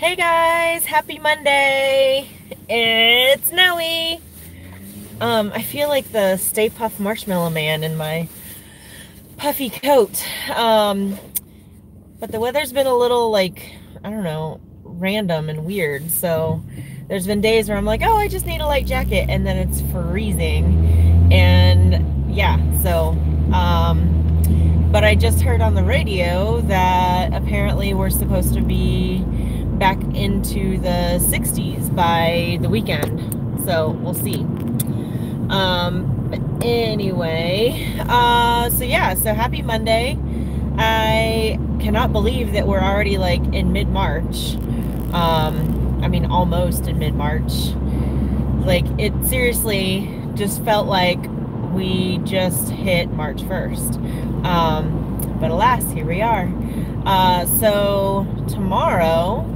Hey guys, happy Monday. It's Noe. I feel like the Stay Puft Marshmallow Man in my puffy coat. But the weather's been a little like, I don't know, random and weird. So there's been days where I'm like, oh, I just need a light jacket, and then it's freezing. And yeah, so but I just heard on the radio that apparently we're supposed to be back into the 60s by the weekend, so we'll see. But anyway, so yeah, so happy Monday. I cannot believe that we're already like in mid-March. I mean, almost in mid-March. Like, it seriously just felt like we just hit March 1st. But alas, here we are. So tomorrow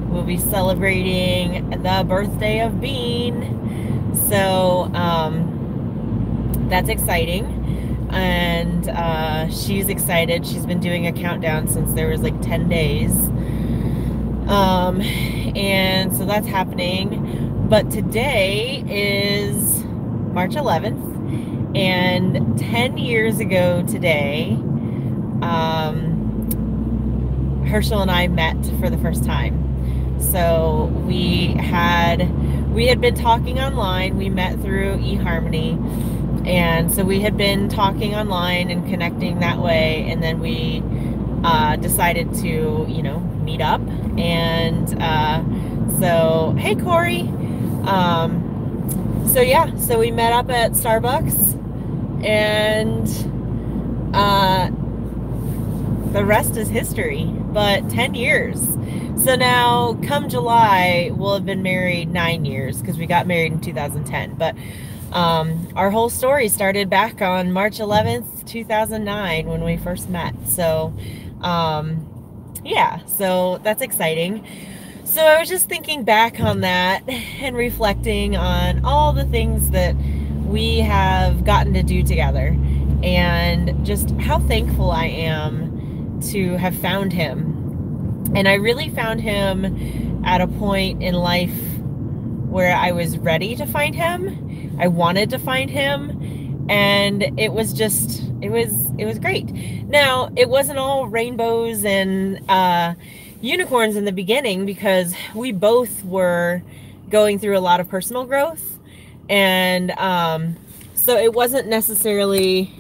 we'll be celebrating the birthday of Bean. So that's exciting. And she's excited. She's been doing a countdown since there was like 10 days. And so that's happening. But today is March 11th. And 10 years ago today, Herschel and I met for the first time. So we had been talking online. We met through eHarmony, and so we had been talking online and connecting that way, and then we decided to, you know, meet up. And so hey Corey, so yeah, so we met up at Starbucks, and the rest is history. But 10 years. So now, come July, we'll have been married 9 years, because we got married in 2010. But our whole story started back on March 11th, 2009, when we first met. So, yeah, so that's exciting. So I was just thinking back on that and reflecting on all the things that we have gotten to do together, and just how thankful I am to have found him. And I really found him at a point in life where I was ready to find him. I wanted to find him, and it was just, it was great. Now, it wasn't all rainbows and unicorns in the beginning, because we both were going through a lot of personal growth, and so it wasn't necessarily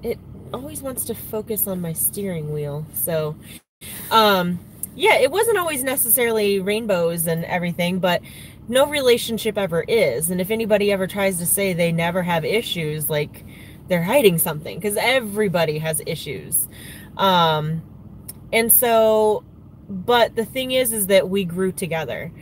it always wants to focus on my steering wheel. So yeah, it wasn't always necessarily rainbows and everything, but no relationship ever is. And if anybody ever tries to say they never have issues, like, they're hiding something, because everybody has issues. And so, but the thing is that we grew together.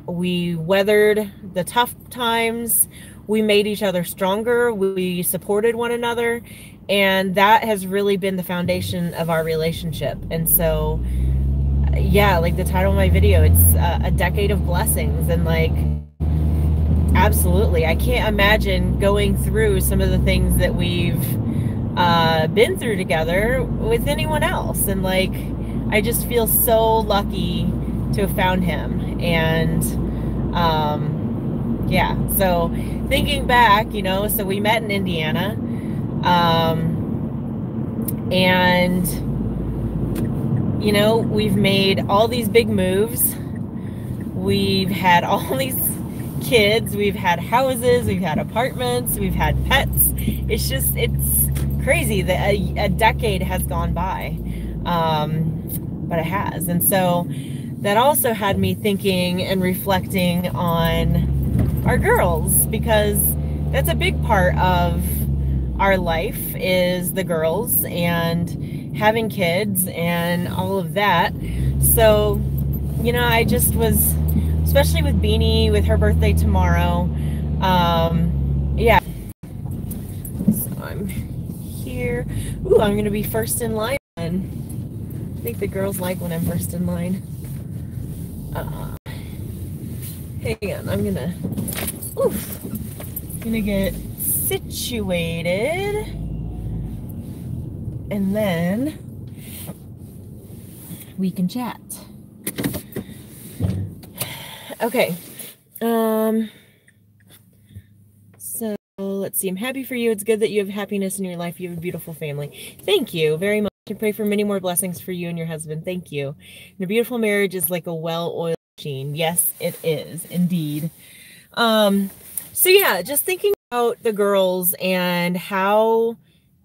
We weathered the tough times. We made each other stronger. We supported one another. And that has really been the foundation of our relationship. And so, yeah, like the title of my video, it's a decade of blessings. And like, absolutely, I can't imagine going through some of the things that we've been through together with anyone else. And like, I just feel so lucky to have found him. And yeah, so thinking back, you know, so we met in Indiana, and you know, we've made all these big moves. We've had all these kids, we've had houses, we've had apartments, we've had pets. It's just, it's crazy that a decade has gone by, but it has. And so that also had me thinking and reflecting on our girls, because that's a big part of our life, is the girls and having kids and all of that. So, you know, I just was, especially with Beanie, with her birthday tomorrow, yeah. So I'm here. Ooh, I'm gonna be first in line. I think the girls like when I'm first in line. Hang on, I'm gonna get situated, and then we can chat. Okay. So let's see. I'm happy for you. It's good that you have happiness in your life. You have a beautiful family. Thank you very much. I pray for many more blessings for you and your husband. Thank you. And a beautiful marriage is like a well-oiled machine. Yes, it is indeed. So yeah, just thinking about the girls and how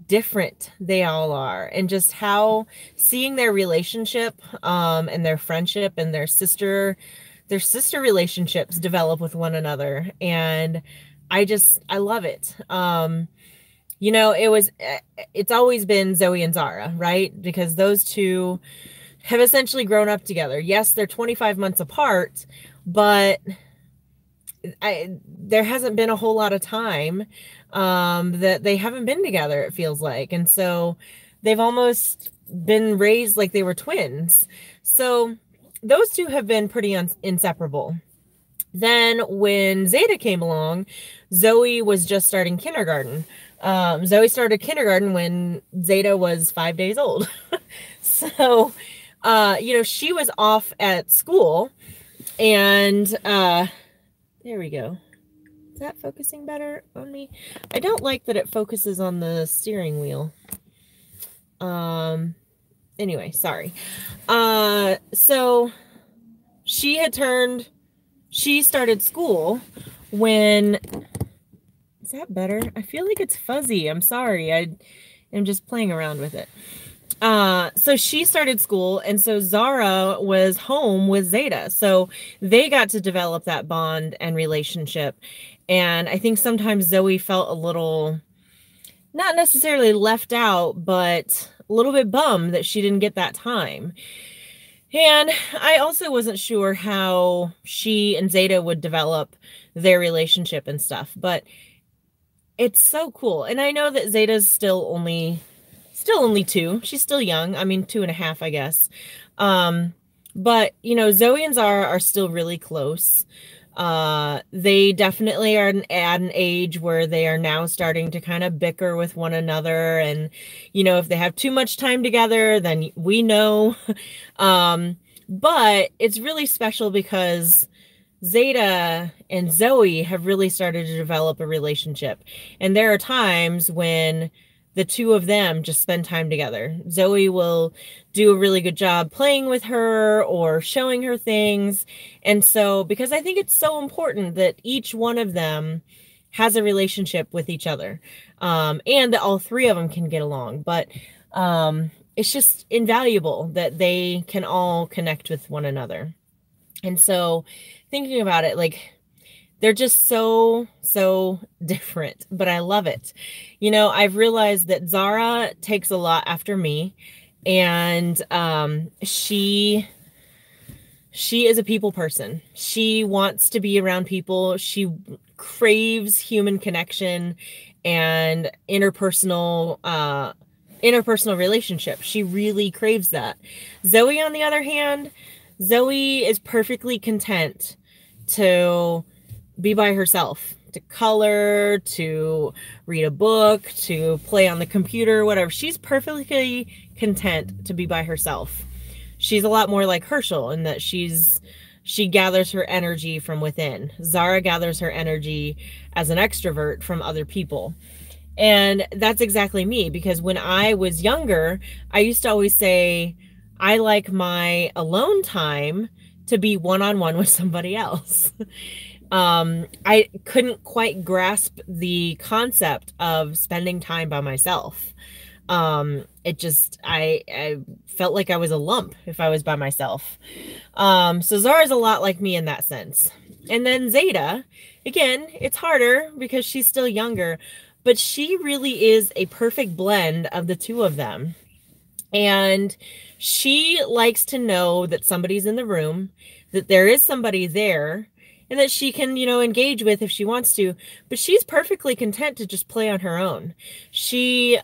different they all are, and just how seeing their relationship and their friendship and their sister relationships develop with one another, and I love it. You know, it's always been Zoe and Zara, right? Because those two have essentially grown up together. Yes, they're 25 months apart, but there hasn't been a whole lot of time that they haven't been together, it feels like. And so they've almost been raised like they were twins. So those two have been pretty inseparable. Then when Zeta came along, Zoe was just starting kindergarten. Zoe started kindergarten when Zeta was 5 days old. So, you know, she was off at school, and there we go. Is that focusing better on me? I don't like that it focuses on the steering wheel. Anyway, sorry. So she started school when, is that better? I feel like it's fuzzy. I'm sorry. I'm just playing around with it. So she started school, and so Zara was home with Zeta. So they got to develop that bond and relationship. And I think sometimes Zoe felt a little, not necessarily left out, but a little bit bummed that she didn't get that time. And I also wasn't sure how she and Zeta would develop their relationship and stuff, but it's so cool. And I know that Zeta's still only 2. She's still young. I mean, 2.5, I guess. But you know, Zoe and Zara are still really close. They definitely are at an age where they are now starting to kind of bicker with one another. And, you know, if they have too much time together, then we know. But it's really special because Zeta and Zoe have really started to develop a relationship. And there are times when the two of them just spend time together. Zoe will do a really good job playing with her or showing her things. And so, because I think it's so important that each one of them has a relationship with each other, and that all three of them can get along. But it's just invaluable that they can all connect with one another. And so thinking about it, like, they're just so different, but I love it. You know, I've realized that Zara takes a lot after me, and she is a people person. She wants to be around people. She craves human connection and interpersonal relationships. She really craves that. Zoe, on the other hand, Zoe is perfectly content to be by herself, to color, to read a book, to play on the computer, whatever. She's perfectly content to be by herself. She's a lot more like Herschel in that she gathers her energy from within. Zara gathers her energy as an extrovert from other people. And that's exactly me, because when I was younger, I used to always say, I like my alone time to be one-on-one with somebody else. I couldn't quite grasp the concept of spending time by myself. I felt like I was a lump if I was by myself. So Zara's a lot like me in that sense. And then Zeta, again, it's harder because she's still younger, but she really is a perfect blend of the two of them. And she likes to know that somebody's in the room, that there is somebody there, and that she can, you know, engage with if she wants to, but she's perfectly content to just play on her own. She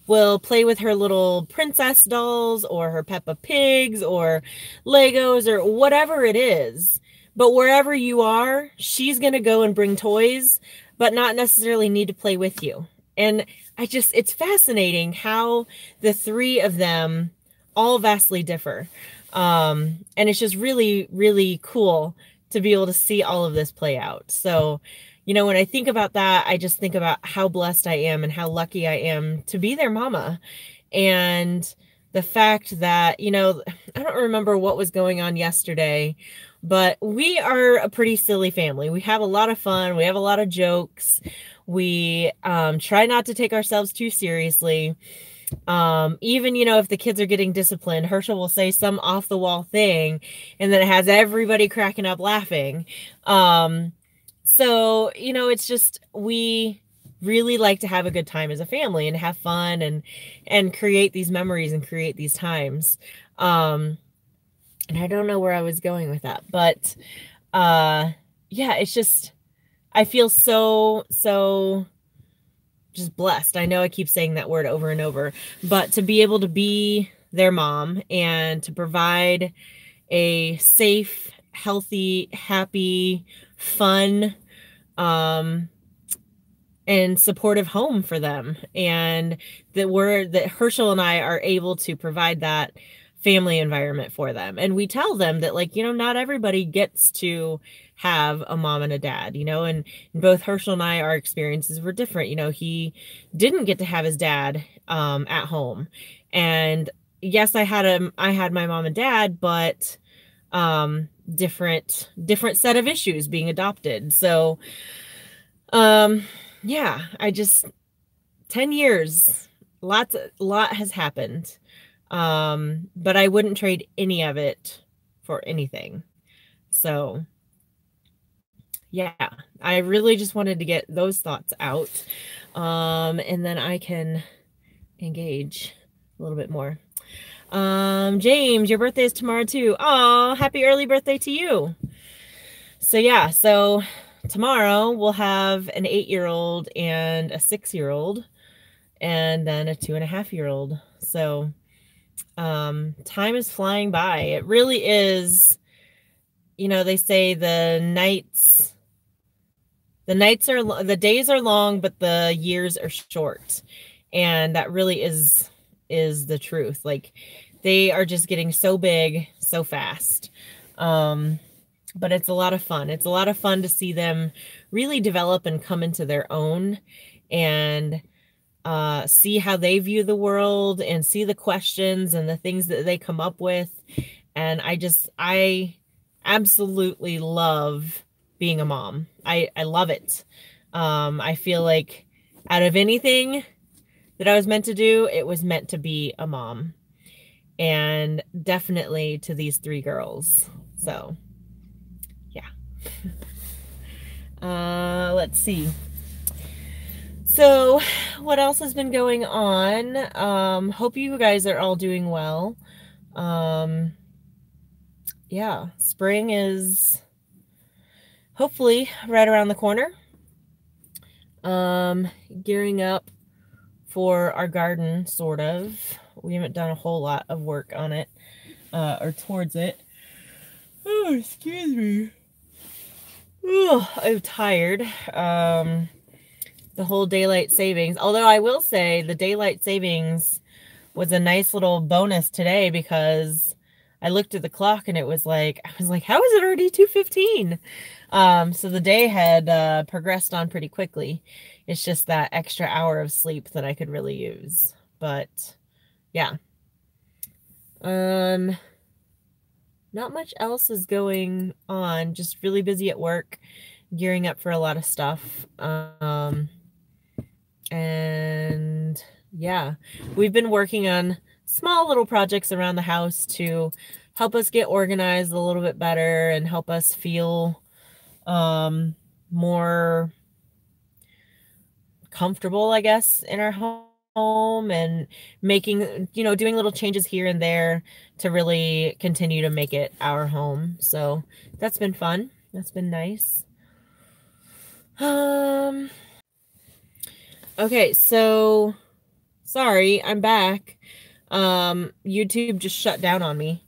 will play with her little princess dolls or her Peppa Pigs or Legos or whatever it is. But wherever you are, she's going to go and bring toys, but not necessarily need to play with you. And it's fascinating how the three of them all vastly differ. And it's just really, really cool to be able to see all of this play out. So, you know, when I think about that, I just think about how blessed I am and how lucky I am to be their mama. And the fact that, you know, I don't remember what was going on yesterday, but we are a pretty silly family. We have a lot of fun. We have a lot of jokes. We try not to take ourselves too seriously. Even, you know, if the kids are getting disciplined, Herschel will say some off the wall thing and then it has everybody cracking up laughing. So, you know, it's just, we really like to have a good time as a family and have fun and create these memories and create these times. And I don't know where I was going with that, but, yeah, it's just, I feel so just blessed. I know I keep saying that word over and over, but to be able to be their mom and to provide a safe, healthy, happy, fun, and supportive home for them. And that Herschel and I are able to provide that family environment for them. And we tell them that, like, you know, not everybody gets to have a mom and a dad, you know, and both Herschel and I, our experiences were different. You know, he didn't get to have his dad at home. And yes, I had my mom and dad, but different set of issues being adopted. So yeah, 10 years, a lot has happened. But I wouldn't trade any of it for anything. So yeah, I really just wanted to get those thoughts out. And then I can engage a little bit more. James, your birthday is tomorrow too. Oh, happy early birthday to you. So yeah, so tomorrow we'll have an 8-year-old and a 6-year-old and then a 2.5-year-old. So time is flying by. It really is. You know, they say the days are long, but the years are short. And that really is the truth. Like, they are just getting so big so fast. But it's a lot of fun. It's a lot of fun to see them really develop and come into their own and see how they view the world and see the questions and the things that they come up with. And I absolutely love being a mom. I love it. I feel like out of anything that I was meant to do, it was meant to be a mom. And definitely to these 3 girls. So yeah. Let's see. So what else has been going on? Hope you guys are all doing well. Yeah, spring is hopefully right around the corner. Gearing up for our garden, sort of. We haven't done a whole lot of work on it, or towards it. Oh, excuse me. Oh, I'm tired. The whole daylight savings. Although I will say the daylight savings was a nice little bonus today, because I looked at the clock and it was like, I was like, how is it already 2:15? So the day had progressed on pretty quickly. It's just that extra hour of sleep that I could really use. But yeah. Not much else is going on. Just really busy at work, gearing up for a lot of stuff. And yeah, we've been working on small little projects around the house to help us get organized a little bit better and help us feel more comfortable, I guess, in our home, and making, you know, doing little changes here and there to really continue to make it our home. So that's been fun. That's been nice. Okay, so sorry, I'm back. YouTube just shut down on me.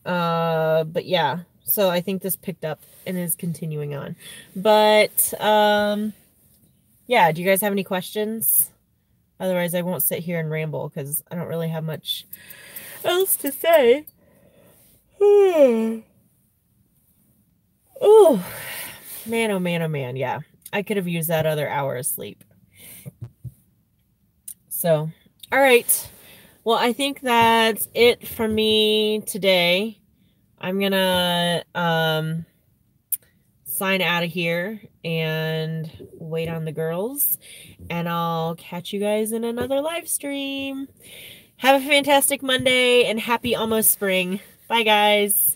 But yeah, so I think this picked up and is continuing on. But yeah, do you guys have any questions? Otherwise, I won't sit here and ramble because I don't really have much else to say. Oh, man, oh man, oh man. Yeah, I could have used that other hour of sleep. So, all right. Well, I think that's it for me today. I'm gonna sign out of here and wait on the girls, and I'll catch you guys in another live stream. Have a fantastic Monday and happy almost spring. Bye, guys.